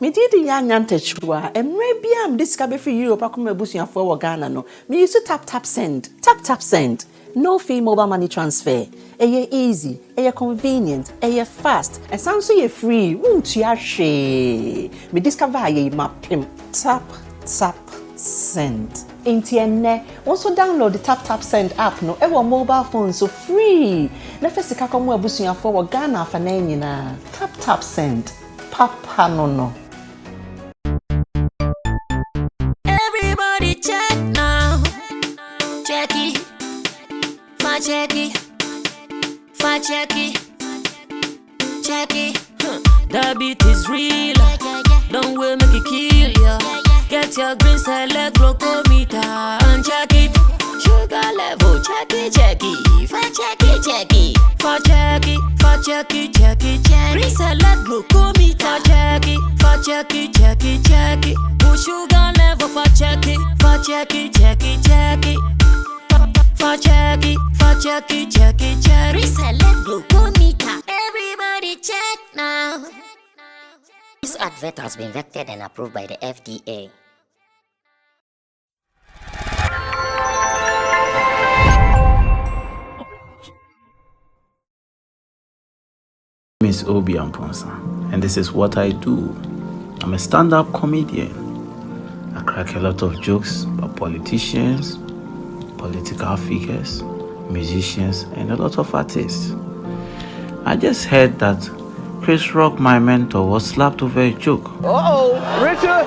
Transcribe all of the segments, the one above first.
Me did Yanyante Chua, and maybe I'm discovered for you, Pakuma Busia for Ghana. No, me used to tap send. Tap send. No fee mobile money transfer. Eye easy, eye convenient, eye fast, and sounds so free. Won't you share? Me discover ye mapim. Tap send. Intienne, also download the tap send app no ever mobile phone so free. Na first ka komo abusuya for Ghana fa na nyina. Tap send. Papa no. Everybody check now. Check it. Check it. The beat is real. Don't wait, make it kill ya. Get your green select glucometer and check it. Sugar level, check it. Green select glucometer, check it. Push sugar level, check it. Reselect glucometer. Everybody check now. This advert has been vetted and approved by the FDA. My name is Amponsah, and this is what I do. I'm a stand-up comedian. I crack a lot of jokes about politicians, political figures, musicians, and a lot of artists. I just heard that Chris Rock, my mentor, was slapped over a joke. Uh-oh, Richard!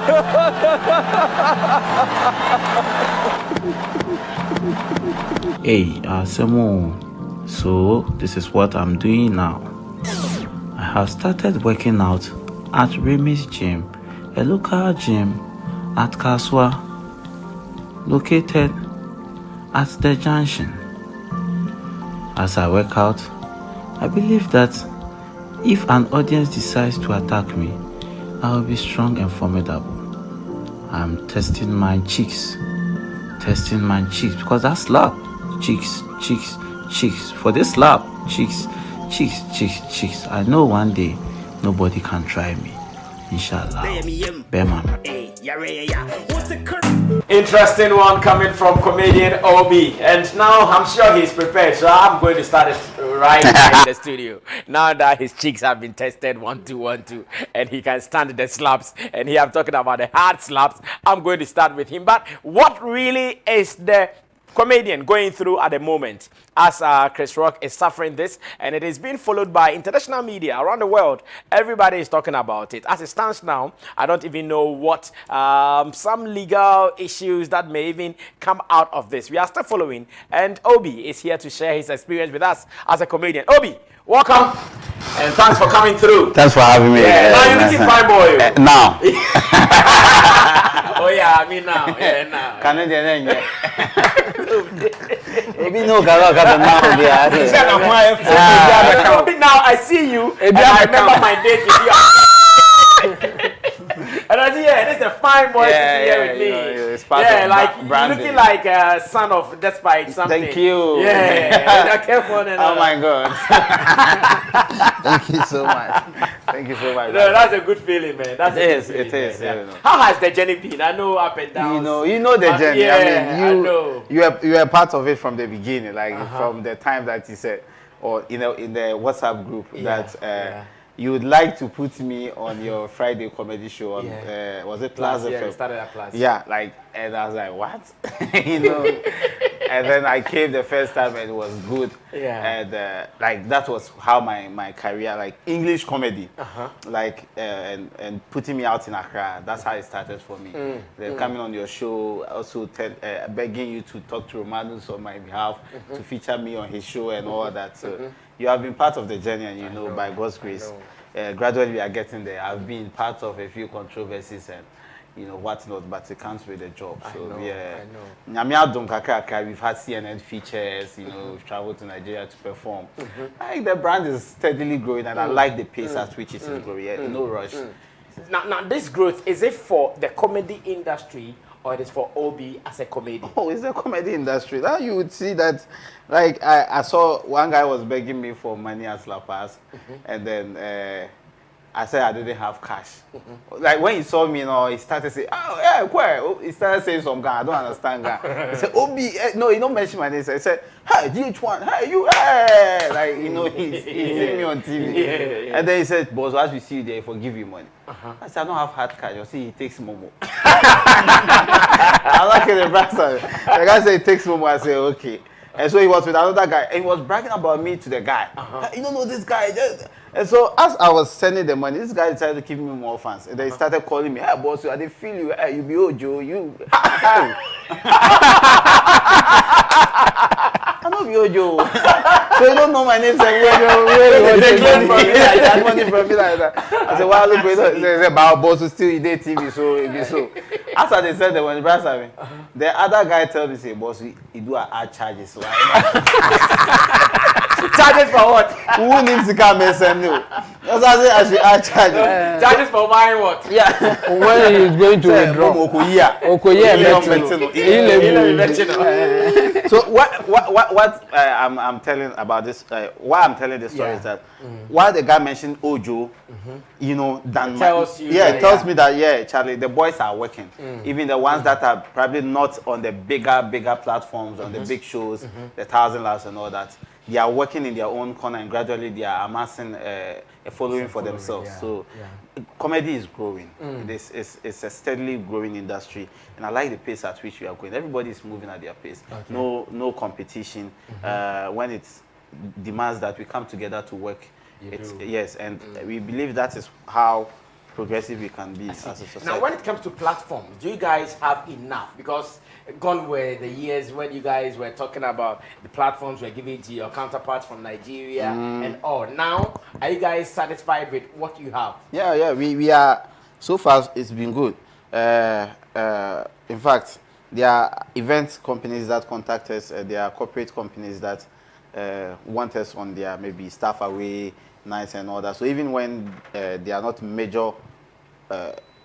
Hey, Sammy. So, this is what I'm doing now. I have started working out at Remy's Gym, a local gym at Kaswa, located at the junction. As I work out, I believe that if an audience decides to attack me, I will be strong and formidable. I'm testing my cheeks because that slap, cheeks. For this slap, cheeks. I know one day nobody can try me. Inshallah. Bema. Interesting one coming from comedian Obi, and now I'm sure he's prepared, so I'm going to start it right here in the studio. Now that his cheeks have been tested 1 2 and he can stand the slaps, and here I'm talking about the hard slaps, I'm going to start with him. But what really is the comedian going through at the moment as Chris Rock is suffering this, and it is being followed by international media around the world? Everybody is talking about it. As it stands now, I don't even know what some legal issues that may even come out of this. We are still following, and Obi is here to share his experience with us as a comedian. Obi, welcome, and thanks for coming through. Thanks for having me. Yeah, now you're looking fine, boy. Now. Oh yeah, I mean now. Yeah, now. Canadian. Maybe no now. Now I see you, and I remember my date with you. And I said, yeah, this is a fine boy here with me. It's part of like branding. Looking like a son of Despite something. Thank you. Yeah. Oh my God. Thank you so much. No, that's a good feeling, man. It is. Yeah. How has the journey been? I know up and down. You know the journey. Yeah, I mean, I know. you were part of it from the beginning, like from the time that you said, or in the WhatsApp group that. You would like to put me on your Friday comedy show on was it Plaza? Yeah, started at Plaza. Yeah, and I was like, what? And then I came the first time and it was good. Yeah. And that was how my career, like English comedy, and putting me out in Accra. That's how it started for me. Then coming on your show, also begging you to talk to Romanus on my behalf, to feature me on his show and all that. So you have been part of the journey, and by God's grace, gradually we are getting there. I've been part of a few controversies and whatnot, but it comes with the job. So I know. We've had CNN features, we've traveled to Nigeria to perform. Like the brand is steadily growing, and I like the pace at which it is growing. No rush. Now this growth, is it for the comedy industry, or it is for Obi as a comedian? Oh, it's the comedy industry. Now you would see that, like I saw one guy was begging me for money at La Paz, and then I said I didn't have cash. Like when he saw me, he started saying, "Oh yeah, where?" He started saying some guy. I don't understand guy. He said, "Obi, no, he don't mention my name." So he said, "Hey, GH1, hey you, hey!" Like he's seeing me on TV. And then he said, "Boss, as we see you there, he forgive you money." I said, "I don't have hard cash." You see, he takes Momo. I'm like in the brother. The guy said he takes Momo. I said, "Okay." And so he was with another guy, and he was bragging about me to the guy. You don't know this guy. And so as I was sending the money, this guy decided to give me more fans. And then he started calling me, "Hey, boss, I didn't feel you. Hey, you be Ojo, you." I know be Ojo. So you don't know my name. Say, where they claim from me like that, money from me like that. I said, "Well, look, they said, but boss will still eat TV, so it be so." After they said that when the brass me, the other guy told me, "Say, boss, he do add charges." So Charges for what? Who needs to come and send you? That's why I say I should add charges. Charges for buying what? Yeah. When he's going to withdraw. So what I'm telling about this, why I'm telling this story is that why the guy mentioned Ojo, it tells me that Charlie, the boys are working, even the ones that are probably not on the bigger platforms, on the big shows, the 1,000 Laughs and all that. They are working in their own corner, and gradually they are amassing a following for themselves. So comedy is growing. It's a steadily growing industry, and I like the pace at which we are going. Everybody is moving at their pace. Okay. No competition. When it demands that we come together to work, yes, and we believe that is how progressive we can be as a society. Now, when it comes to platforms, do you guys have enough? Because gone were the years when you guys were talking about the platforms were given to your counterparts from Nigeria and all. Now, are you guys satisfied with what you have? Yeah, we are. So far, it's been good. In fact, there are event companies that contact us. There are corporate companies that want us on their maybe staff away nights and all that. So even when there are not major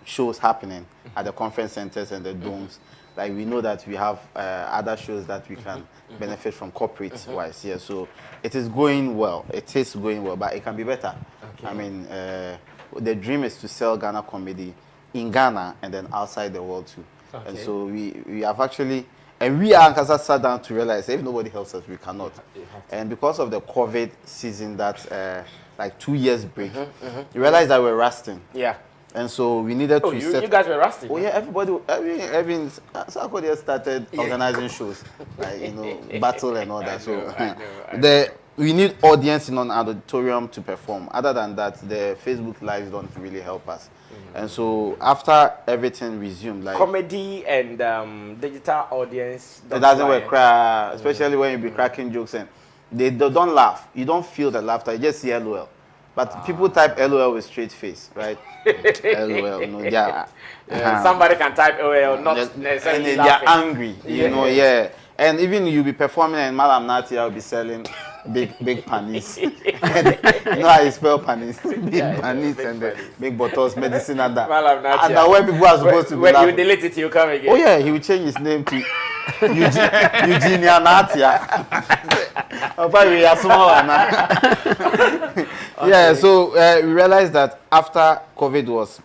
shows happening at the conference centers and the domes, like we know that we have other shows that we can benefit from corporate wise. Yeah, so it is going well. It is going well, but it can be better. Okay. I mean, the dream is to sell Ghana comedy in Ghana and then outside the world too. Okay. And so we have actually, and we are sat down to realize if nobody helps us, we cannot. And because of the COVID season that like 2 years break, you realize that we're rusting. Yeah. And so we needed to you guys were rusting. Oh yeah, everybody, Sarkodie started organizing shows, like battle and all that. I know. We need audience in an auditorium to perform. Other than that, the Facebook lives don't really help us. And so after everything resumed, like comedy and digital audience, it doesn't work. Especially when you be cracking jokes and they don't laugh. You don't feel the laughter. You just see LOL. But people type LOL with straight face, right? LOL, somebody can type LOL, not necessarily laughing. They're angry, And even you be performing and Malam Natia will be selling big panis. You know how you spell panis? Big panis and the big bottles, medicine and that. Malam Natia. And now when people are supposed to be when laughing. you delete it, you come again. Oh yeah, he will change his name to Eugenia Natia. We are smaller now. Yeah, so we realized that after COVID was,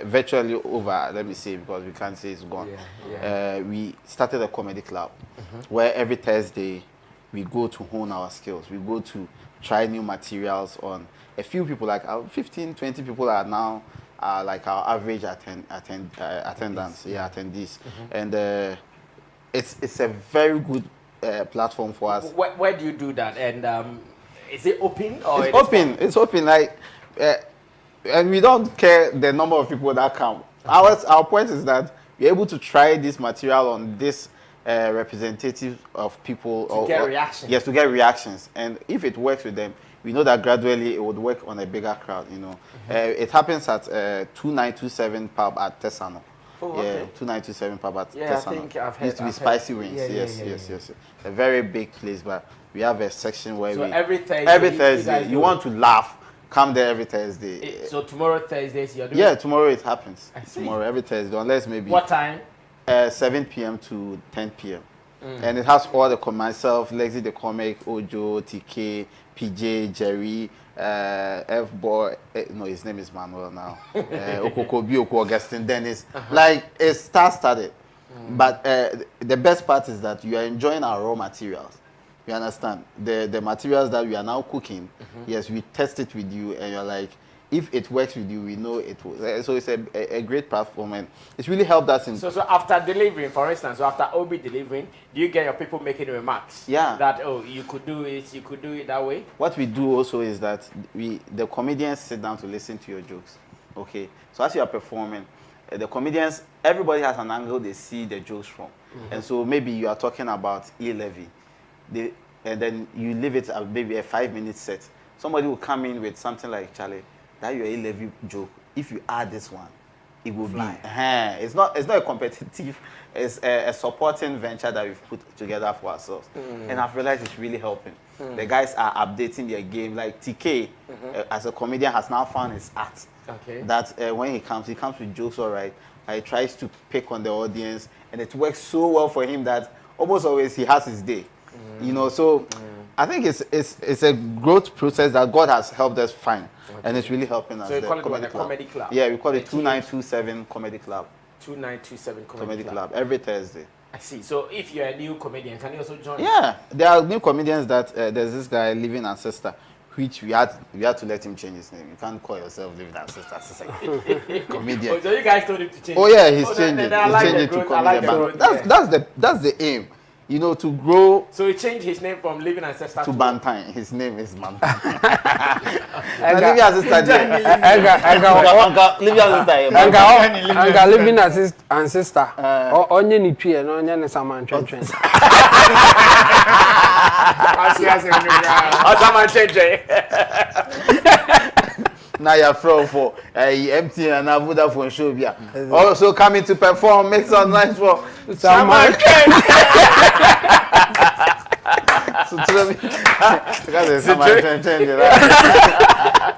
virtually over, let me say, because we can't say it's gone, we started a comedy club where every Thursday we go to hone our skills. We go to try new materials on a few people, like 15, 20 people are now like our average attendance, attendees. And it's a very good platform for us. Where do you do that? And is it open or it's open? Like, and we don't care the number of people that come. Our point is that we're able to try this material on this representative of people to get reactions. Yes, to get reactions. And if it works with them, we know that gradually it would work on a bigger crowd. It happens at 2927 pub at Tesano. Oh, okay. 2927 pub at Tesano. I think I've heard. It used to be Spicy Wings. Yes. A very big place, but we have a section where every Thursday you want to laugh, come there every Thursday. So tomorrow Thursdays you're doing? Yeah, tomorrow it happens. Tomorrow every Thursday, unless maybe. What time? 7 p.m. to 10 p.m. and it has all the myself, Lexi the comic, Ojo, TK, PJ, Jerry, F-boy. No, his name is Manuel now. Okokobi, Augustine, Dennis. Like it started. But the best part is that you are enjoying our raw materials. You understand? The materials that we are now cooking, yes, we test it with you, and you're like, if it works with you, we know it will. So it's a great platform, and it's really helped us in. So after delivering, for instance, so after Obi delivering, do you get your people making remarks? Yeah. That, oh, you could do it that way? What we do also is that the comedians sit down to listen to your jokes. Okay? So as you are performing, the comedians, everybody has an angle they see the jokes from. And so maybe you are talking about E-Levy, and then you leave it at maybe a 5-minute set. Somebody will come in with something like, Charlie, that your A-Levy joke, if you add this one, it will fly. It's not a competitive, it's a supporting venture that we've put together for ourselves. And I've realized it's really helping. The guys are updating their game. Like TK, as a comedian, has now found his art. Okay. That when he comes with jokes, all right. He tries to pick on the audience, and it works so well for him that almost always he has his day. You know, so I think it's a growth process that God has helped us find, and it's really helping us. So you call it the Comedy Club? Yeah, we call it 2927 Comedy Club. 2927 Comedy Club every Thursday. I see. So if you're a new comedian, can you also join? Yeah, there are new comedians that there's this guy, Living Ancestor, which we had to let him change his name. You can't call yourself Living Ancestor. It's like comedian. Oh, so you guys told him to change? Oh yeah, he's changing. Then He's changing to comedian. That's the aim. You know, to grow. So he changed his name from Living Ancestor to Bantine. His name is Bantine. Living ancestor. Onye ni tue no onye ne saman twentwen. Saman twentwen. Now you're from for empty and a Vodafone show. Also coming to perform, make some nice for Saman.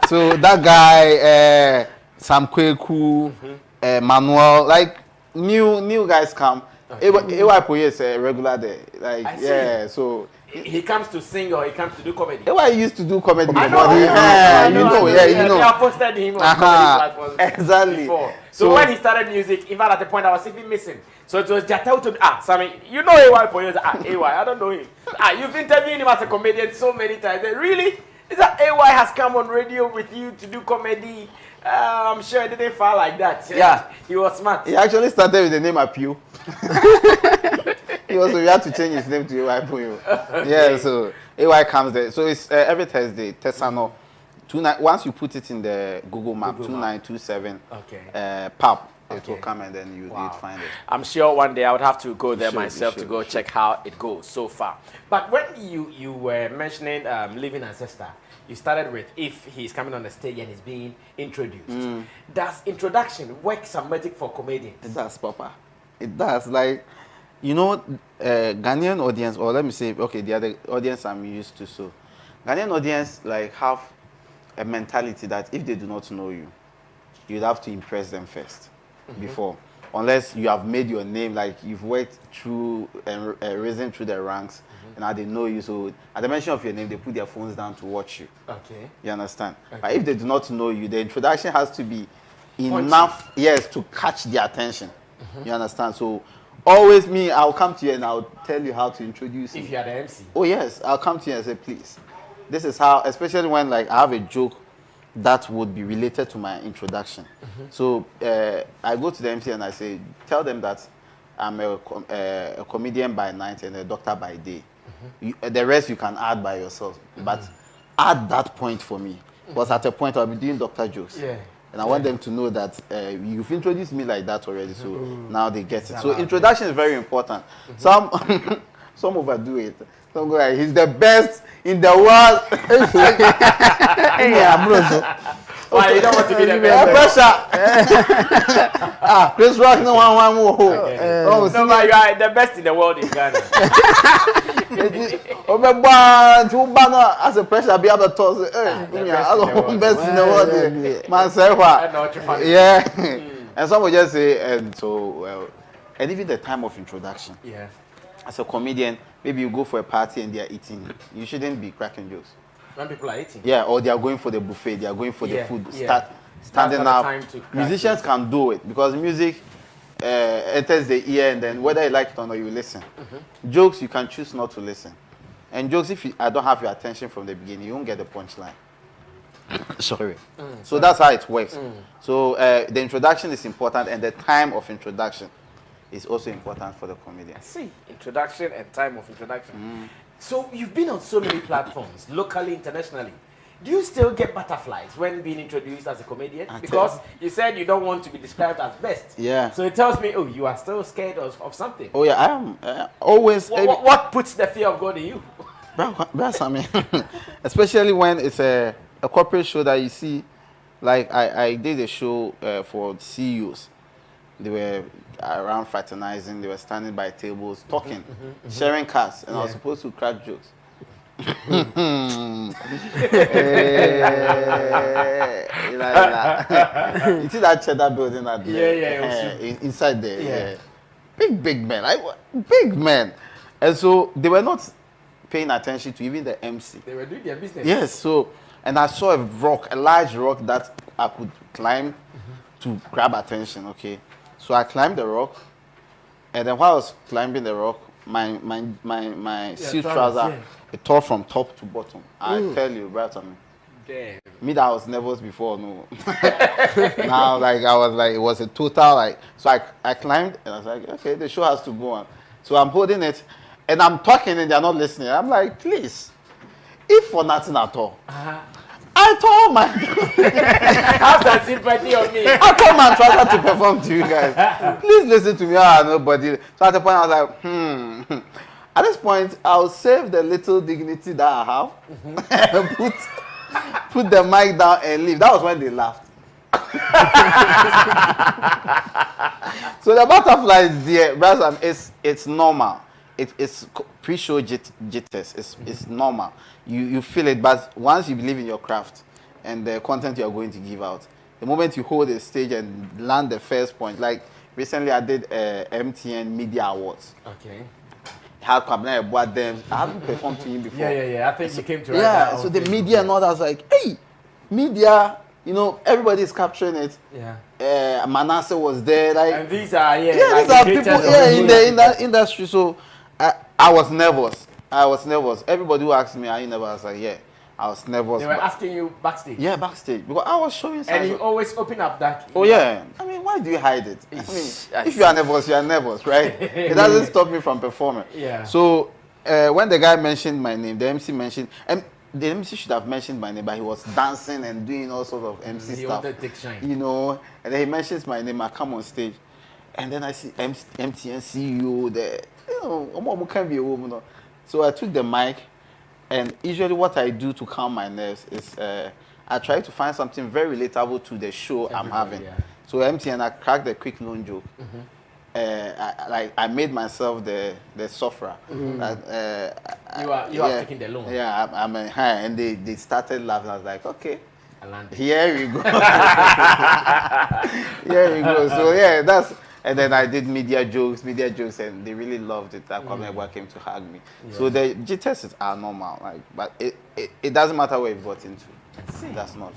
So that guy, Sam Kweku, Manuel, like new guys come. AY is a regular there, like yeah. So he comes to sing or he comes to do comedy. AY used to do comedy. I know, you know. I posted him on comedy platforms exactly. Before. So when he started music, even at the point I was even missing. So it was Jatau to me, Sammy, you know AY for years. AY, I don't know him. You've interviewed him as a comedian so many times. Really? Is that AY has come on radio with you to do comedy? I'm sure it didn't fall like that. Yeah. He was smart. He actually started with the name Apio. We had to change his name to AY Puyo. Yeah, so AY comes there. So it's every Thursday, Tessano. Once you put it in the Google Map, 2927 pub, it will come and then you'd find it. I'm sure one day I would have to go there myself to go check how it goes so far. But when you were mentioning Living Ancestor, you started with if he's coming on the stage and he's being introduced. Does introduction work some magic for comedians? It does, Papa. It does. Like, you know, Ghanaian audience, or let me say, okay, the other audience I'm used to, so Ghanaian audience like have a mentality that if they do not know you, you'd have to impress them first before. Unless you have made your name, like you've worked through and risen through the ranks, and now they know you. So at the mention of your name, they put their phones down to watch you. Okay. You understand? Okay. But if they do not know you, the introduction has to be enough, yes, to catch their attention. You understand? So always me, I'll come to you and I'll tell you how to introduce you. If you are the MC. Oh yes, I'll come to you and say, please. This is how, especially when like I have a joke that would be related to my introduction. So I go to the MC and I say, tell them that I'm a comedian by night and a doctor by day. The rest you can add by yourself, but add that point for me. Because at a point I'll be doing doctor jokes. Yeah. And I want them to know that you've introduced me like that already, so now they get it. So introduction is very important. Some overdo it. Some go like, he's the best in the world. Why you don't want to be the best? Pressure. Chris Rock no one more. No, but you are the best in the world in Ghana. As a pressure, be able to talk. Best in the world. Man, say what? Yeah. And some will just say, and so well, and even the time of introduction. Yeah. as a comedian, maybe you go for a party and they are eating. You shouldn't be cracking jokes. When people are eating. Yeah, or they are going for the buffet, they are going for the food. Yeah. Standing That's not the up. time to crack Musicians can do it because music enters the ear, and then whether you like it or not, you listen. Jokes, you can choose not to listen. And jokes, if I don't have your attention from the beginning, you won't get the punchline. Sorry. So that's how it works. So the introduction is important, and the time of introduction is also important for the comedian. See, introduction and time of introduction. So you've been on so many platforms, locally, internationally. Do you still get butterflies when being introduced as a comedian? Because you said you don't want to be described as best. Yeah. So it tells me, oh, you are still scared of something. Oh yeah, I am always. What puts the fear of God in you? That's I mean, especially when it's a corporate show that you see. Like I did a show for CEOs. They were around fraternizing. They were standing by tables, talking, sharing cards, and I was supposed to crack jokes. You see that cheddar building at inside there? Yeah. Big men, big men. And so they were not paying attention to even the MC. They were doing their business. Yes, so, and I saw a large rock that I could climb to grab attention, okay? So I climbed the rock, and then while I was climbing the rock, my suit trouser, it tore from top to bottom. I tell you, brother, damn. Me that I was nervous before, no. Now, I was like, it was a total, so I climbed, and I was like, okay, the show has to go on. So I'm holding it, and I'm talking, and they're not listening. I'm like, please, if for nothing at all, I told my have that sympathy on me. I told my trouser to perform to you guys. Please listen to me. Nobody. So at the point I was like, At this point, I'll save the little dignity that I have and put the mic down and leave. That was when they laughed. So the butterfly is there, brother. It's normal. It's pre-show jitters. It's normal. You feel it, but once you believe in your craft and the content you are going to give out, the moment you hold the stage and land the first point, like recently I did MTN Media Awards. Okay. How come I bought them? I haven't performed to him before. Yeah. I think you came to so the media and all that was like, hey, media, everybody is capturing it. Yeah. Manasseh was there. And these are these are people in the industry. So I was nervous. Everybody who asked me, are you nervous? I was like, yeah. I was nervous. They were asking you backstage? Yeah, backstage. Because I was showing signs. And you always open up that. Oh, yeah. I mean, why do you hide it? I mean, if you are nervous, right? It doesn't stop me from performing. Yeah. So when the guy mentioned my name, the MC mentioned, and the MC should have mentioned my name, but he was dancing and doing all sorts of MC stuff. Wanted to take shine. And then he mentions my name, I come on stage, and then I see MTN CEO there. Can't be a woman. So I took the mic. And usually what I do to calm my nerves is I try to find something very relatable to the show I'm having. Yeah. So MTN, I cracked a quick loan joke. I made myself the sufferer. You are taking the loan. Yeah, I'm and they started laughing. I was like, okay, here we go. Here we go. So yeah, and then I did media jokes, and they really loved it. That Comedic came to hug me. Yeah. So the jitters are normal, but it doesn't matter where you got into. That's not.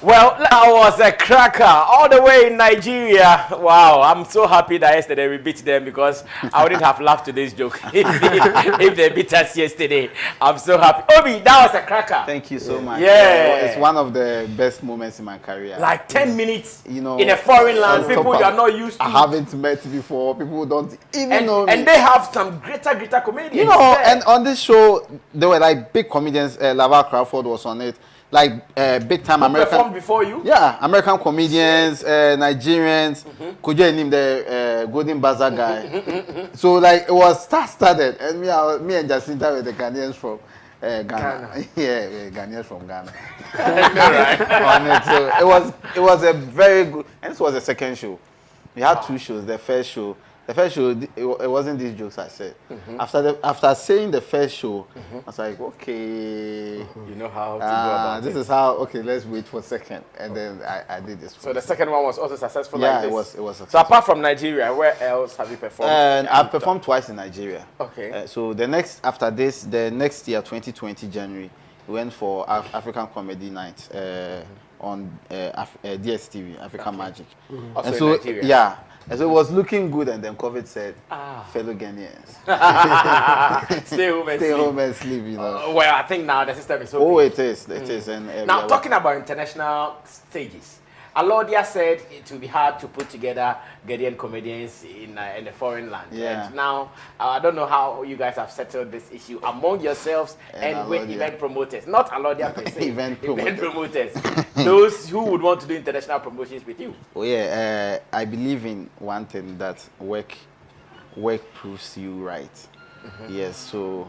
Well, that was a cracker all the way in Nigeria. Wow, I'm so happy that yesterday we beat them because I wouldn't have laughed to this joke if they beat us yesterday. I'm so happy. Obi, that was a cracker. Thank you so much. Yeah. It's one of the best moments in my career. Like 10 minutes in a foreign land, people you are not used to. I haven't met before. People don't even know me. And they have some greater comedians. And on this show, there were like big comedians. Laval Crawford was on it. Like big time American. Performed before you? Yeah, American comedians, Nigerians. Could you name the Golden Bazaar guy? So like it was started, and me and Jacinta were the Ghanaians from Ghana. Yeah, Ghanaians from Ghana. Right. So it was a very good, and this was the second show. We had two shows. The first show, The first show, it wasn't these jokes I said. After saying the first show, I was like, okay. You know how to go about this it. is how, okay, let's wait for a second. And then I did this. So the second one was also successful Yeah, like this? it was successful. So apart from Nigeria, where else have you performed? I've performed twice in Nigeria. Okay. So the next year, 2020 January, we went for African Comedy Night on DSTV, African Magic. Also And in so, Nigeria? yeah. And so it was looking good, and then COVID said, fellow Ghanaians, Stay home and stay sleep. home and sleep, you know. Well, I think now the system is open. Oh, it is. It is. And Now, talking about international stages, Alodia said it will be hard to put together Ghanaian comedians in a foreign land. Yeah. And now, I don't know how you guys have settled this issue among yourselves and with Alodia. event promoters. Not Alodia per se. Event promoters. Those who would want to do international promotions with you. Oh yeah, I believe in one thing, that work proves you right. Yes, so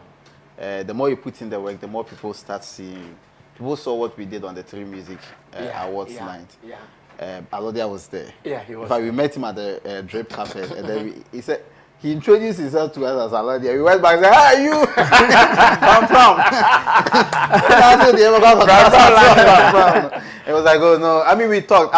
the more you put in the work, the more people start seeing you. People saw what we did on the 3 Music Awards night. Yeah. Alodia was there. Yeah, he was In fact, we met him at the drip carpet, and then he said, he introduced himself to us as Alodia. We went back and said, "How are you?" It was like, oh no. I mean, we talked.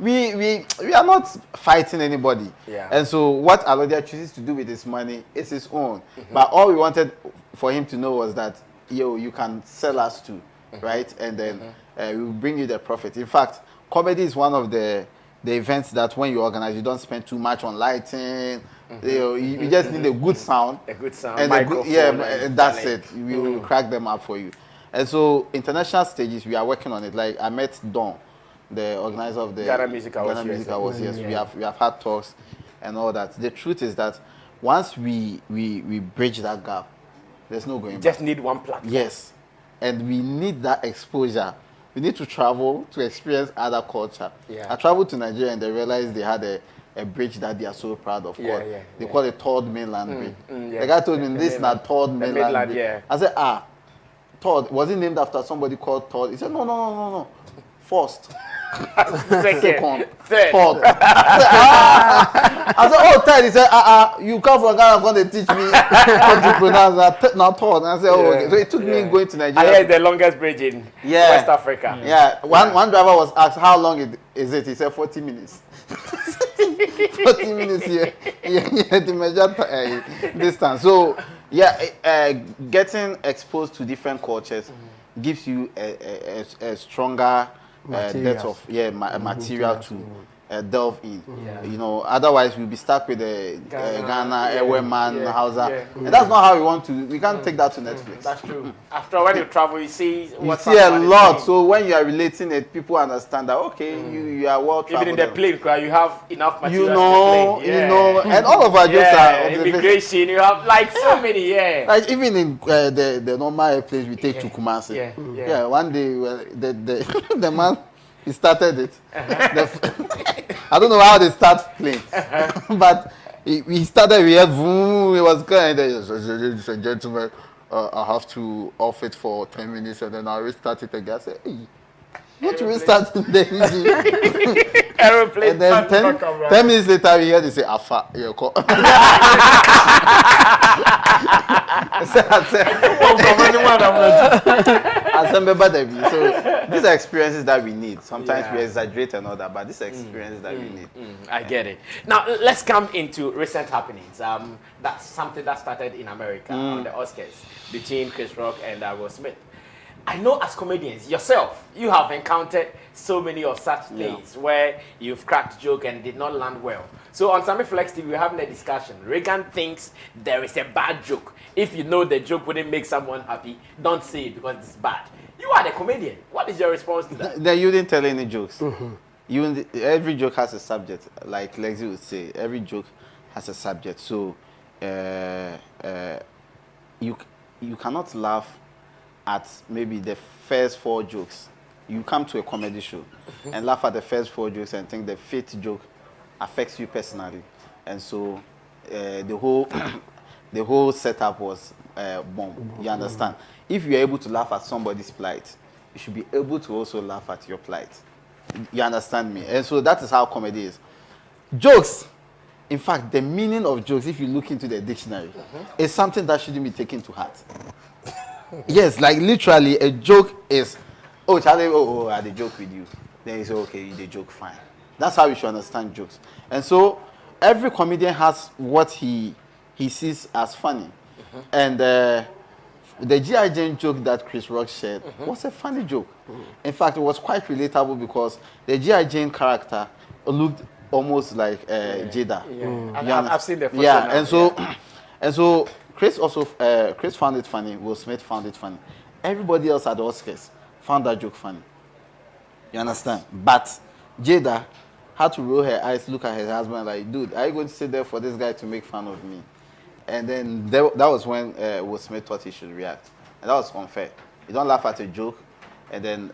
We are not fighting anybody. Yeah. And so what Alodia chooses to do with his money is his own. But all we wanted for him to know was that, yo, you can sell us too, right? And then we will bring you the profit. In fact, comedy is one of the events that when you organize, you don't spend too much on lighting. You just need a good sound. A good sound, And microphone. and that's it. We will crack them up for you. And so international stages, we are working on it. Like I met Don, the organizer of the Ghana Music Awards. Yes, we have had talks and all that. The truth is that once we bridge that gap, there's no going back. Just need one platform. Yes, and we need that exposure. We need to travel to experience other culture. Yeah. I traveled to Nigeria and they realized they had a bridge that they are so proud of. They call it Third Mainland Bridge. The guy told me, this is not Third Mainland Bridge. Yeah. I said, Third, was it named after somebody called Third? He said, no. First. Second. Third. I said, oh, third. He said, you come from Ghana, going to teach me how to pronounce that. Now third. And I said, oh, okay. So it took me going to Nigeria. I heard the longest bridge in West Africa. Yeah. One driver was asked, how long is it? He said, 40 minutes. 40 minutes here. Yeah, to measure distance. So, getting exposed to different cultures gives you a stronger depth of material to delve in. You know, otherwise we'll be stuck with the Ghana, Eweman, Hausa. And that's not how we want to. We can't take that to Netflix. That's true. After when you travel, you see You see a lot. So when you are relating it, people understand that okay, you are well traveled. Even in the plane, you have enough material. You know, and all of our jokes are immigration. You have like so many. Like even in the normal airplanes we take to Kumasi. One day the man. He started it. I don't know how they start playing, but he started. We had boom. It was good. Ladies and gentlemen, I have to off it for 10 minutes and then I'll restart it again. I said, hey, what you restart the aeroplane? And then 10 minutes later, we hear they say, Afa, you're called. So these are experiences that we need. Sometimes we exaggerate and all that, but these are experiences that we need. I get it. Now let's come into recent happenings. That's something that started in America on the Oscars between Chris Rock and Will Smith. I know as comedians, yourself, you have encountered so many of such things where you've cracked joke and did not land well. So on Sammy Flex TV, we're having a discussion. Reagan thinks there is a bad joke. If you know the joke wouldn't make someone happy, don't say it because it's bad. You are the comedian. What is your response to that? Then you didn't tell any jokes. Every joke has a subject. Like Lexi would say, every joke has a subject. So you cannot laugh at maybe the first 4 jokes. You come to a comedy show and laugh at the first 4 jokes and think the 5th joke affects you personally. And so the whole setup was bomb. You understand? If you're able to laugh at somebody's plight, you should be able to also laugh at your plight. You understand me? And so that is how comedy is. Jokes In fact, the meaning of jokes, if you look into the dictionary, is something that shouldn't be taken to heart. Yes, like literally, a joke is, oh, Charlie, I had a joke with you. Then you say, okay, you did joke, fine. That's how you should understand jokes. And so, every comedian has what he sees as funny. And the G.I. Jane joke that Chris Rock shared was a funny joke. In fact, it was quite relatable because the G.I. Jane character looked almost like Jada. I've seen the photo. Yeah, now. and so Chris also Chris found it funny. Will Smith found it funny. Everybody else at the Oscars found that joke funny. You understand? But Jada had to roll her eyes, look at her husband like, dude, are you going to sit there for this guy to make fun of me? And then that was when Will Smith thought he should react. And that was unfair. You don't laugh at a joke, and then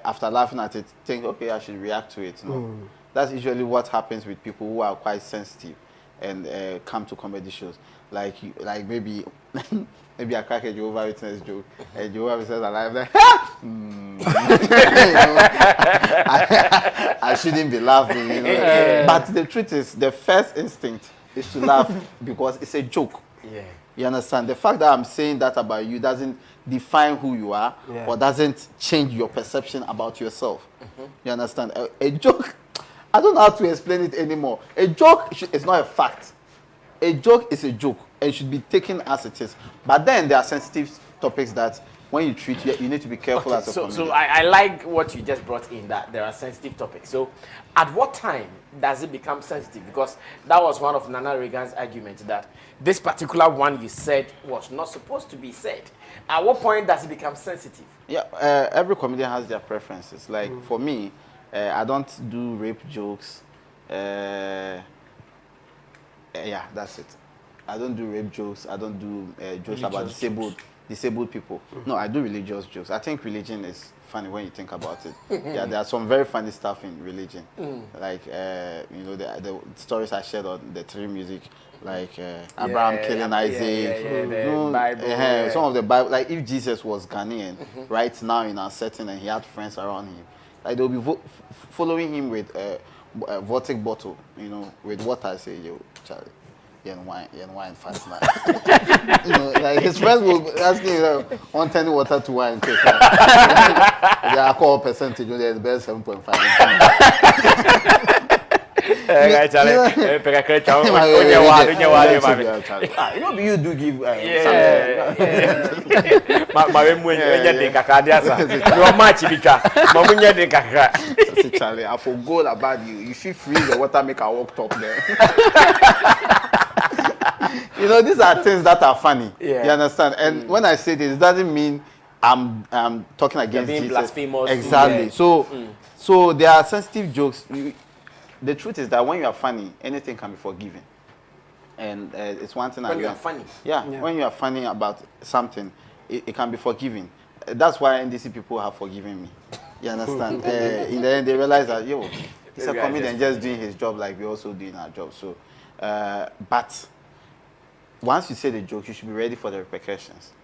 after laughing at it, think, okay, I should react to it. No. That's usually what happens with people who are quite sensitive and come to comedy shows. Like maybe maybe I crack a Jehovah's Witness joke, and Jehovah's Witness alive like, I shouldn't be laughing, you know. But the truth is, the first instinct is to laugh because it's a joke. Yeah. You understand? The fact that I'm saying that about you doesn't define who you are or doesn't change your perception about yourself. You understand? A joke, I don't know how to explain it anymore. A joke is not a fact. A joke is a joke and should be taken as it is. But then there are sensitive topics that when you treat, you need to be careful as a comedian. So I like what you just brought in, that there are sensitive topics. So at what time does it become sensitive? Because that was one of Nana Reagan's arguments, that this particular one you said was not supposed to be said. At what point does it become sensitive? Yeah, every comedian has their preferences. Like for me, I don't do rape jokes. Yeah, that's it. I don't do rape jokes. I don't do jokes about disabled people. No, I do religious jokes. I think religion is funny when you think about it. Yeah, there are some very funny stuff in religion. Like, you know, the stories I shared on the tree music, like Abraham killing Isaac. The Bible. Some of the Bible, like if Jesus was Ghanaian right now in our setting and he had friends around him, like they'll be following him with a vodka bottle, you know, with water. I say, yo, Charlie, and wine fast now. You know, like his friends will ask him, 110 water to wine. Take, the alcohol percentage, there's the best 7.5. You know, you do give Charlie, I forgot about you. If you freeze the water, make a walk top there. You know, these are things that are funny. You understand? And when I say this, it doesn't mean I'm talking against being Jesus. blasphemous. Exactly. So there are sensitive jokes. The truth is that when you are funny, anything can be forgiven. And it's one thing when you are funny. Yeah, when you are funny about something, it can be forgiven. That's why NDC people have forgiven me. You understand? In the end, they realize that, yo, he's a comedian just doing his job like we're also doing our job. So, but once you say the joke, you should be ready for the repercussions.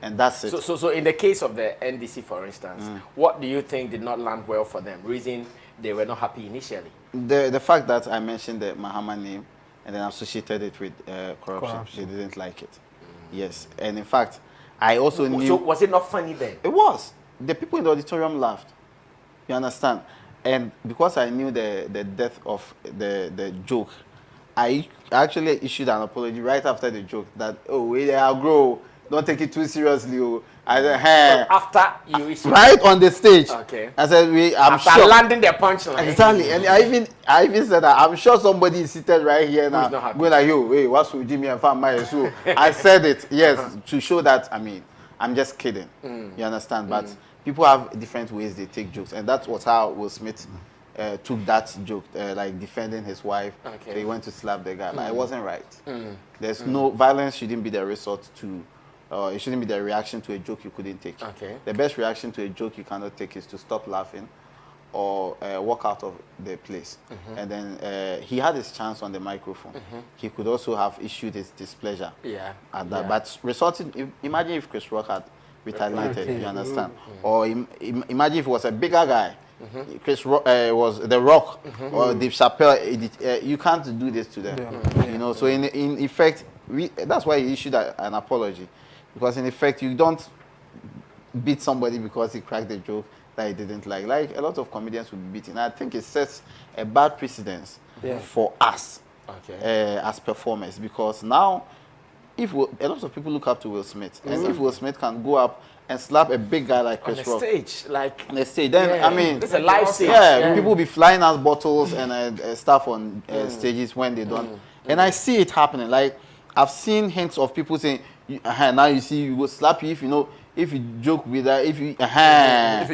And that's it. So in the case of the NDC, for instance, what do you think did not land well for them? Reason they were not happy initially? The fact that I mentioned the Mahama name and then associated it with corruption. They didn't like it. Yes. And in fact, I also knew... So was it not funny then? It was. The people in the auditorium laughed. You understand? And because I knew the depth of the joke, I actually issued an apology right after the joke that, oh, I'll grow. Don't take it too seriously. Oh. I said, hey. After you issued right on the stage. Okay. I said, I'm after sure. landing the punchline. Exactly. And I even said that I'm sure somebody is seated right here now. Going like, yo, hey, what's with Jimmy and Fan So I said it, yes, to show that, I mean, I'm just kidding. You understand? But people have different ways they take jokes. And that was how Will Smith took that joke, like defending his wife. Okay. They went to slap the guy. Like, it wasn't right. There's no violence shouldn't be the resort to, it shouldn't be the reaction to a joke you couldn't take. Okay. The best reaction to a joke you cannot take is to stop laughing or walk out of the place. And then he had his chance on the microphone. He could also have issued his displeasure at that. But resulting, imagine if Chris Rock had retaliated, you understand? Or imagine if it was a bigger guy Chris was The Rock or Dave Chappelle, you can't do this to them. You know, so in effect, that's why he issued an apology, because in effect you don't beat somebody because he cracked a joke that he didn't like. Like a lot of comedians would be beaten. I think it sets a bad precedence for us as performers, because now a lot of people look up to Will Smith, and if Will Smith can go up and slap a big guy like Chris Rock on the stage, then I mean, it's a live stage. People will be flying out bottles and stuff on stages when they don't. And I see it happening. Like I've seen hints of people saying, now you see, you will slap you if you joke with that, if you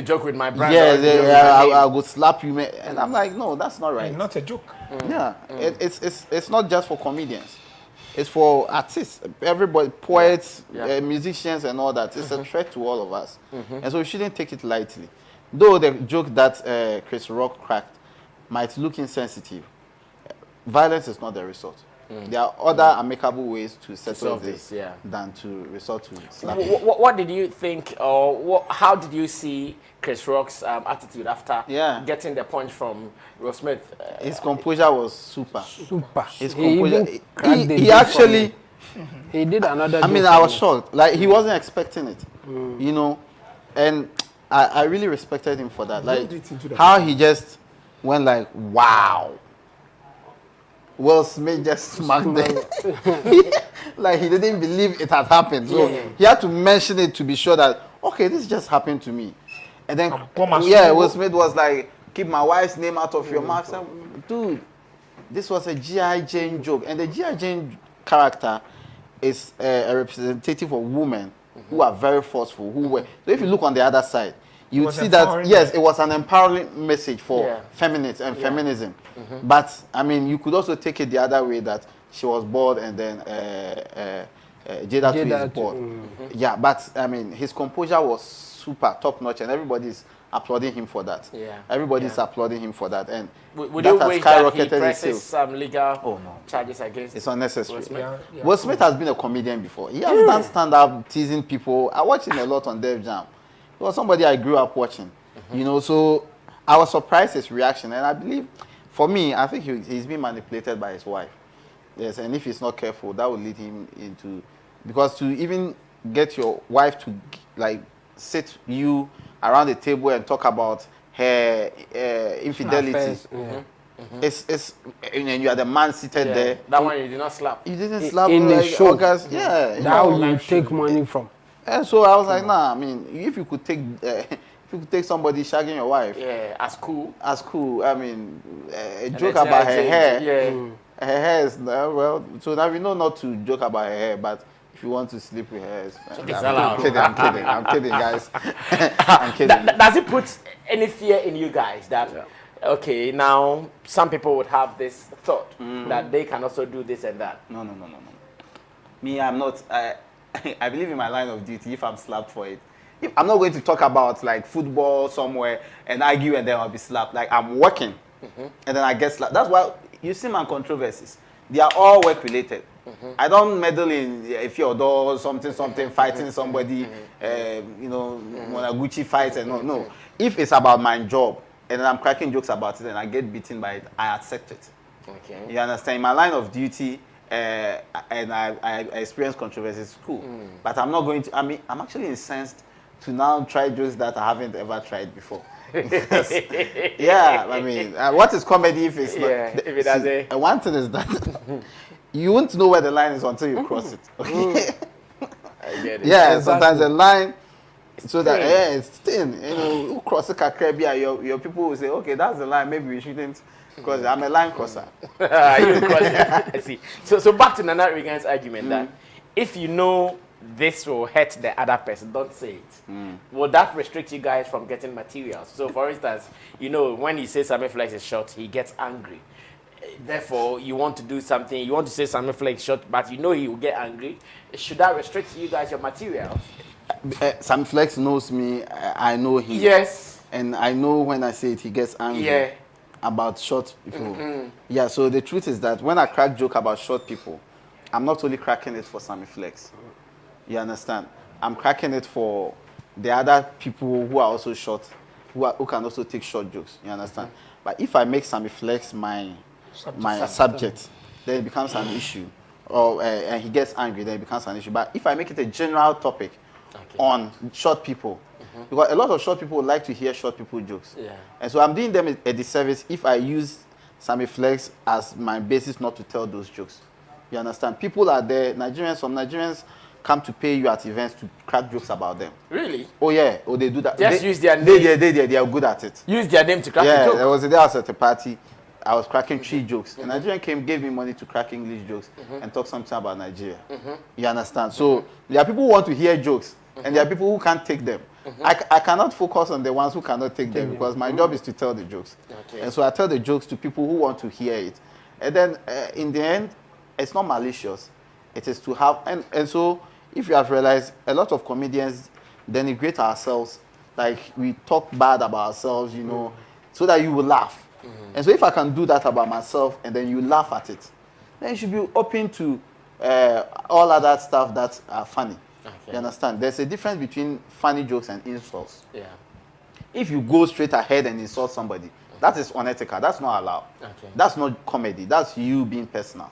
joke with my brother, I'll go slap you, man. And I'm like, no, that's not right. Not a joke. Yeah, it's not just for comedians. It's for artists, everybody, poets, musicians, and all that. It's a threat to all of us, and so we shouldn't take it lightly. Though the joke that Chris Rock cracked might look insensitive, violence is not the result. There are other amicable ways to settle this than to resort to slapping. What did you think, or how did you see Chris Rock's attitude after getting the punch from Will Smith? His composure was super. His composure. He actually. He did another. I mean, I was shocked. Like he wasn't expecting it, you know, and I really respected him for that. Like how he just went like, wow. Will Smith just smacked them. Like he didn't believe it had happened. So he had to mention it to be sure that, okay, this just happened to me. And then, Will Smith was like, keep my wife's name out of your mouth. Dude, this was a G.I. Jane joke. And the G.I. Jane character is a representative of women who are very forceful. So if you look on the other side, you would see that, yes, it was an empowering message for feminists and feminism. But, I mean, you could also take it the other way, that she was bored and then Jada too is bored. Yeah, but, I mean, his composure was super top-notch, and everybody's applauding him for that. Everybody's applauding him for that. And would that you has wish skyrocketed that he presses his sales. some legal charges against It's unnecessary. Will Smith? Will Smith has been a comedian before. He has done stand-up, teasing people. I watched him a lot on Def Jam. He was somebody I grew up watching, you know, so I was surprised his reaction. And I believe, for me, I think he's been manipulated by his wife. Yes, and if he's not careful, that will lead him into, because to even get your wife to, like, sit you around the table and talk about her infidelity, and you are the man seated there. That one you did not slap. You didn't slap in the show. August, That you take money from. And so I was like, nah, I mean, if you could take somebody shagging your wife. As cool. I mean, a joke about her hair. Her hair is, well, so now we know not to joke about her hair, but if you want to sleep with her, I'm kidding, guys. I'm kidding. Does it put any fear in you guys that, okay, now some people would have this thought that they can also do this and that? No. Me, I'm not. I believe in my line of duty. If I'm slapped for it, I'm not going to talk about like football somewhere and argue and then I'll be slapped. Like I'm working and then I get slapped. That's why you see my controversies. They are all work related. I don't meddle in if you're or something, fighting somebody, you know, when a Gucci fights and no. If it's about my job and then I'm cracking jokes about it and I get beaten by it, I accept it. Okay. You understand? In my line of duty, and I experience controversies, cool. But I'm not going to, I'm actually incensed to now try jokes that I haven't ever tried before. What is comedy if it's not? If it has one thing is that you won't know where the line is until you cross it. Okay? I get it. Yeah, sometimes the line, so that it's thin. You know, you cross the your people will say, okay, that's the line, maybe we shouldn't. Because I'm a line crosser. I see. So back to Nana Regan's argument that if you know this will hurt the other person, don't say it. Will that restrict you guys from getting materials? So for instance, you know, when he says Sammy Flex is short, he gets angry. Therefore, you want to do something, you want to say Sammy Flex is short, but you know he will get angry. Should that restrict you guys your materials? Sammy Flex knows me, I know him. Yes. And I know when I say it, he gets angry. About short people. Yeah, so the truth is that when I crack joke about short people, I'm not only cracking it for Sammy Flex. You understand? I'm cracking it for the other people who are also short, who can also take short jokes. You understand? But if I make Sammy Flex my subject, then it becomes an issue. Or and he gets angry, then it becomes an issue. But if I make it a general topic on short people, because a lot of short people like to hear short people jokes. Yeah. And so I'm doing them a disservice if I use Sammy Flex as my basis not to tell those jokes. You understand? People are there, some Nigerians come to pay you at events to crack jokes about them. Really? Oh yeah, they do that. Just use their name. They are good at it. Use their name to crack a joke. Yeah, there was a day I was at a party, I was cracking 3 jokes. A Nigerian gave me money to crack English jokes and talk something about Nigeria. You understand? So there are people who want to hear jokes, and there are people who can't take them. I cannot focus on the ones who cannot take them because my job is to tell the jokes. Okay. And so I tell the jokes to people who want to hear it. And then in the end, it's not malicious. It is to have, and so if you have realized, a lot of comedians denigrate ourselves, like we talk bad about ourselves, you know, so that you will laugh. And so if I can do that about myself and then you laugh at it, then you should be open to all other stuff that are funny. Okay. You understand? There's a difference between funny jokes and insults. Yeah. If you go straight ahead and insult somebody, that is unethical. That's not allowed. Okay. That's not comedy. That's you being personal.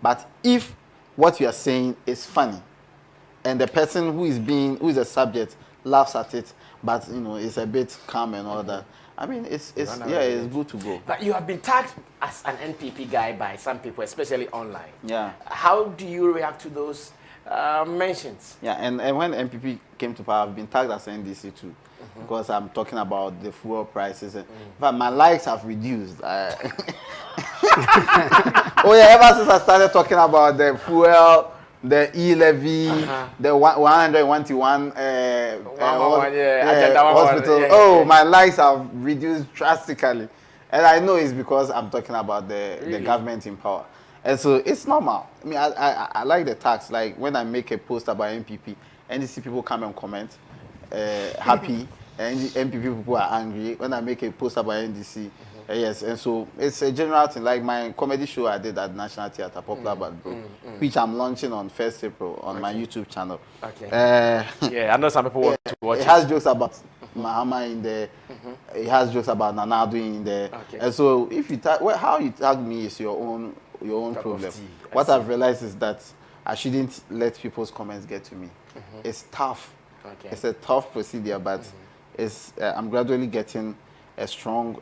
But if what you are saying is funny, and the person who is the subject laughs at it, but you know it's a bit calm and all that, I mean it's good to go. But you have been tagged as an NPP guy by some people, especially online. Yeah. How do you react to those mentions? Yeah, and when NPP came to power, I've been tagged as NDC too. Because I'm talking about the fuel prices. But my likes have reduced. Oh yeah, ever since I started talking about the fuel, the e-levy, the 121 hospital. My likes have reduced drastically. And I know it's because I'm talking about the government in power. And so it's normal. I mean, I like the tax. Like when I make a post about NPP, NDC people come and comment, happy. And NPP people are angry when I make a post about NDC. Yes, and so it's a general thing. Like my comedy show I did at National Theatre, Popular But Broke, which I'm launching on 1st April on my YouTube channel. Okay. Yeah, I know some people want to watch it. It has jokes about Mahama in there. It has jokes about Nanadu in there. Okay. And so if you how you tag me is your own problem. What I've realized is that I shouldn't let people's comments get to me. It's tough. Okay. It's a tough procedure, but I'm gradually getting a strong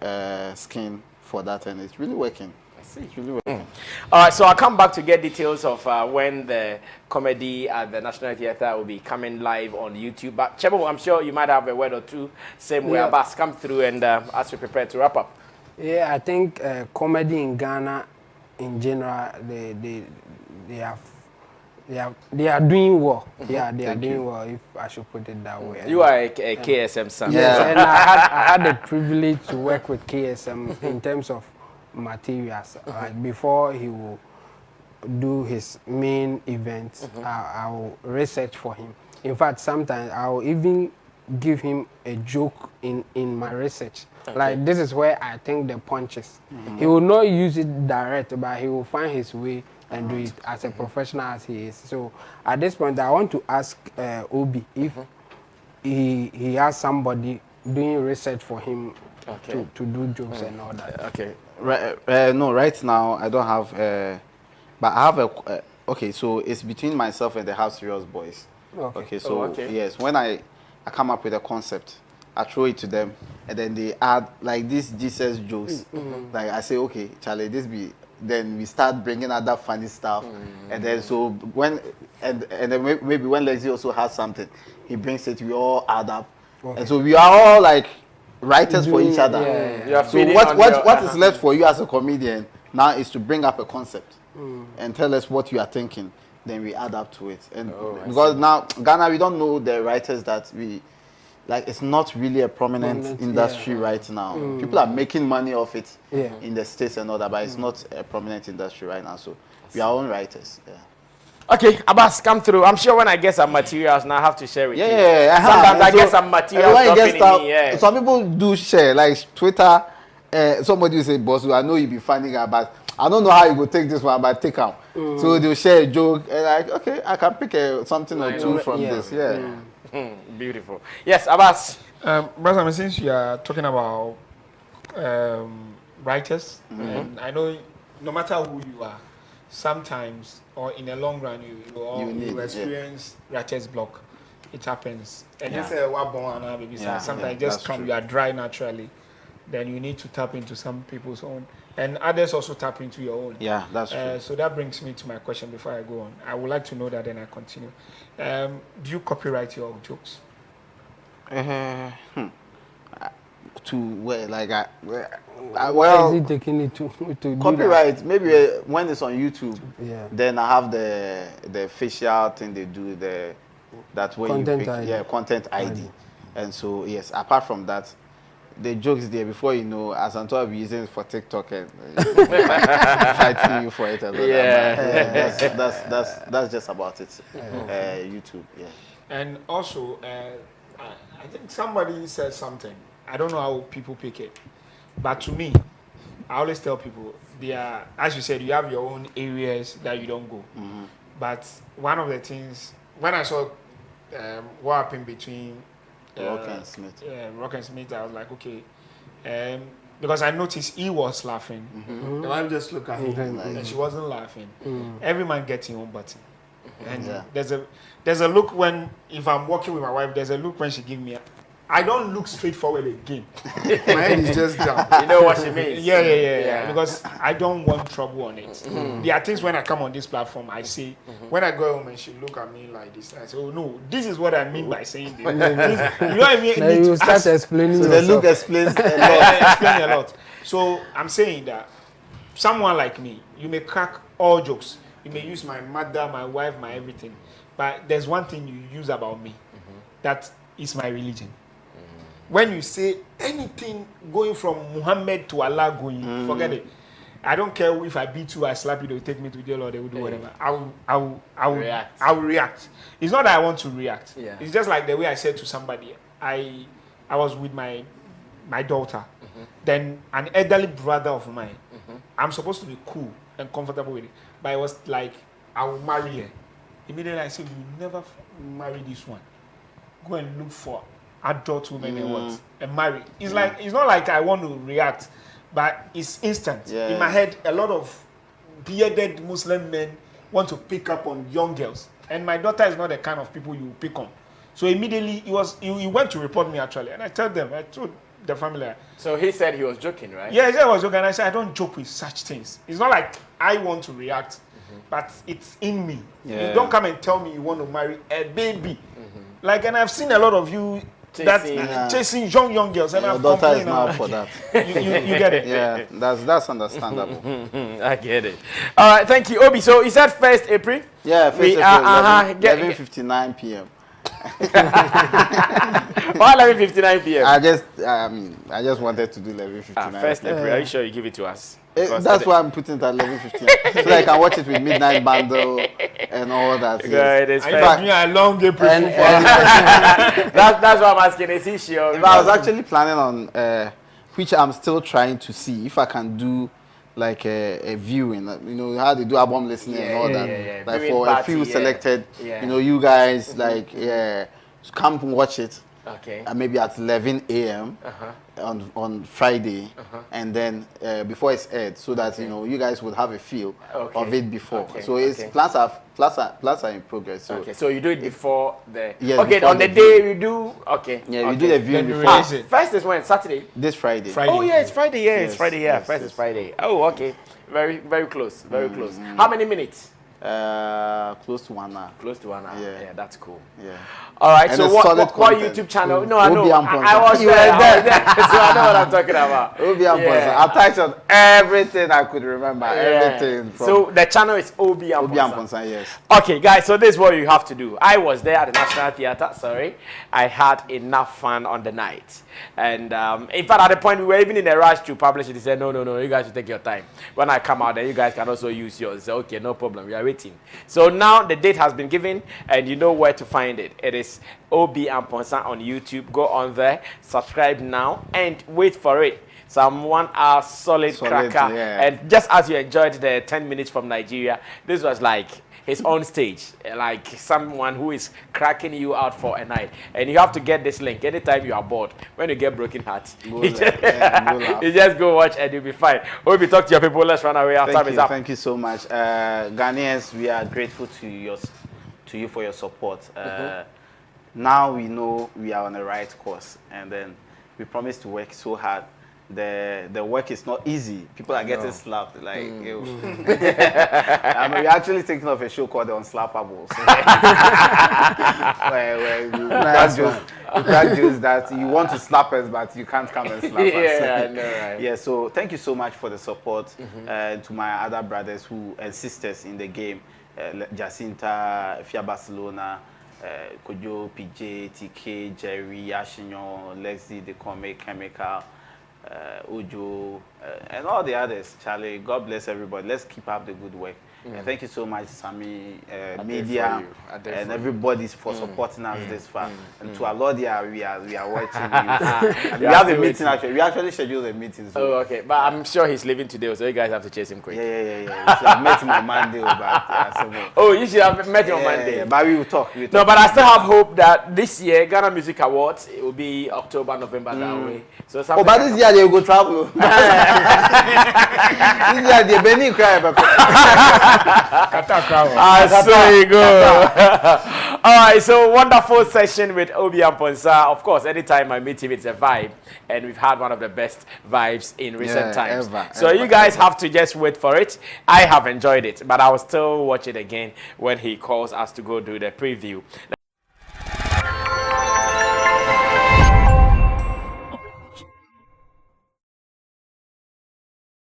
skin for that, and it's really working. I see. It's really working. All right, so I'll come back to get details of when the comedy at the National Theatre will be coming live on YouTube. But Chebo, I'm sure you might have a word or two. Same way, Abbas, come through and as we prepare to wrap up. Yeah, I think comedy in Ghana, in general, they are doing well. Yeah, they are doing well, if I should put it that way. You are a KSM son. Yeah, and I had the privilege to work with KSM in terms of materials. Like before he will do his main events, I will research for him. In fact, sometimes I will even give him a joke in my research. Okay. Like this is where I think the punches. He will not use it direct, but he will find his way and do it as a professional as he is. So at this point, I want to ask Obi if he has somebody doing research for him to do jokes and all that. Okay. No, right now I don't have. But I have okay, so it's between myself and the House Serious Boys. Okay. So yes, when I come up with a concept, I throw it to them, and then they add like these Jesus jokes. Like I say, okay, Charlie, this be. Then we start bringing other funny stuff, and then so when and then maybe when Lexi also has something, he brings it. We all add up, and so we are all like writers for each other. So what is left for you as a comedian now is to bring up a concept and tell us what you are thinking. Then we add up to it, and because now Ghana, we don't know the writers that we. Like it's not really a prominent industry right now. People are making money off it in the States and all that, but it's not a prominent industry right now. So we are own writers. Yeah. Okay, Abbas, come through. I'm sure when I get some materials, now I have to share with you. Sometimes I get some materials. Some people do share, like Twitter. Somebody will say, "Boss, I know you be funny guy, but I don't know how you go take this one, but take out." So they'll share a joke, and like, okay, I can pick something or two from this. Yeah. Beautiful. Yes, Abbas, Brother, since you are talking about writers, and I know no matter who you are, sometimes or in the long run you experience writer's block. It happens. And you say sometimes just come, you are dry naturally. Then you need to tap into some people's own, and others also tap into your own. Yeah, that's true. So that brings me to my question before I go on. I would like to know that, then I continue. Do you copyright your jokes? To where, like, Why is he taking it to copyright? Maybe when it's on YouTube, Yeah. then I have the facial thing they do, that way Content you pick, ID. yeah, content ID. And so yes, apart from that, the jokes there before you know, as I'm told, I'll be using it for TikTok and fighting you for it. And all that. But, that's just about it. YouTube, yeah. And also, I think somebody said something. I don't know how people pick it, but to me, I always tell people, as you said, you have your own areas that you don't go. But one of the things, when I saw what happened between Rock and Smith. Rock and Smith, I was like, okay. Because I noticed he was laughing. The wife just looked at him and she wasn't laughing. Every man gets his own button. And there's a look if I'm walking with my wife, there's a look when she gives me I don't look straightforward again. My head is just down. You know what she means? Yeah. Because I don't want trouble on it. There are things when I come on this platform, I say, when I go home and she look at me like this, I say, oh no, this is what I mean by saying this. You don't even need to start explaining. So the look explains a lot. Explain a lot. So I'm saying that someone like me, you may crack all jokes. You may use my mother, my wife, my everything. But there's one thing you use about me. That is my religion. When you say anything going from Muhammad to Allah going, forget it. I don't care if I beat you, I slap you, they'll take me to jail or they will do whatever. I will react. It's not that I want to react. Yeah. It's just like the way I said to somebody, I was with my daughter, then an elderly brother of mine. I'm supposed to be cool and comfortable with it, but I was like, I will marry her. Immediately I said, you never marry this one. Go and look for adult women and marry. It's like, it's not like I want to react, but it's instant. In my head, a lot of bearded Muslim men want to pick up on young girls, and my daughter is not the kind of people you pick on. So immediately he went to report me actually, and I told the family. So he said he was joking, right? Yeah, he said he was joking, and I said I don't joke with such things. It's not like I want to react, but it's in me. You don't come and tell me you want to marry a baby. Like, and I've seen a lot of you chasing young girls, and your daughter is now for that. You get it? Yeah, that's understandable. I get it. All right, thank you, Obi. So is that 1st April? Yeah, 1st April, 11:59 p.m. Why 11:59 p.m.? I just wanted to do 11:59. 1st April. Are you sure you give it to us? That's why I'm putting it at 11:59, so that I can watch it with midnight bundle and all that. Good, it's a long April. That's what I'm asking. Is he sure? If I was actually planning on, which I'm still trying to see if I can do like a viewing, you know how they do album listening and all that. Like for a few selected, you know, you guys come watch it. Okay. Maybe at 11 a.m. On Friday, and then before it's aired, so that you know you guys would have a feel of it before. So it's plans are in progress. So so you do it before the before on the day you do we do the viewing before. First is when? Saturday. This Friday. Oh yeah, it's Friday. Yeah, it's Friday. Yeah, yes, first is Friday. Oh okay, very close, very close. How many minutes? Close to 1 hour. Close to 1 hour. Yeah, that's cool. Yeah. All right. And so what YouTube channel? No, I know. I was there. So I know what I'm talking about. I typed on everything I could remember. Everything. So the channel is Amponsah, yes. Okay, guys. So this is what you have to do. I was there at the National Theatre. Sorry, I had enough fun on the night, and in fact, at the point we were even in a rush to publish it. They said, no, you guys should take your time. When I come out, then you guys can also use yours. So, okay, no problem. We are waiting. So now the date has been given, and you know where to find it. It is OB Amponsah on YouTube. Go on there, subscribe now, and wait for it. some 1 hour solid cracker. Yeah. And just as you enjoyed the 10 minutes from Nigeria, this was like his own stage, like someone who is cracking you out for a night. And you have to get this link anytime you are bored. When you get broken heart, you just go watch and you'll be fine. We'll be talking to your people. Let's run away. Our time is up. Thank you so much. Ghanaians, we are grateful to you for your support. Now we know we are on the right course, and then we promise to work so hard. The work is not easy. People are getting slapped. Like, we're actually thinking of a show called The Unslappables. where you crack jokes that you want to slap us, but you can't come and slap us. Yeah, I know, right? Yeah, so thank you so much for the support to my other brothers and sisters in the game. Jacinta, Fia Barcelona, Kojo, PJ, TK, Jerry, Ashinyo, Lexi, the Comic, Chemical, Ujo, and all the others. Charlie, God bless everybody. Let's keep up the good work. And thank you so much, Sammy, media, and everybody for supporting us this far. And to Alodia, we are watching you. We have a meeting actually. We actually scheduled a meeting. So. Oh, okay. But I'm sure he's leaving today, so you guys have to chase him quick. Yeah. So I met him on Monday. Oh, you should have met him on Monday. Yeah, but we will talk. No, but I still have hope that this year, Ghana Music Awards, it will be October, November, that way. So but this year they will go travel. This year they Benin cry. So you go. All right, so wonderful session with Obi Amponsah. Of course, anytime I meet him, it's a vibe, and we've had one of the best vibes in recent times. So you guys have to just wait for it. I have enjoyed it, but I will still watch it again when he calls us to go do the preview. Now,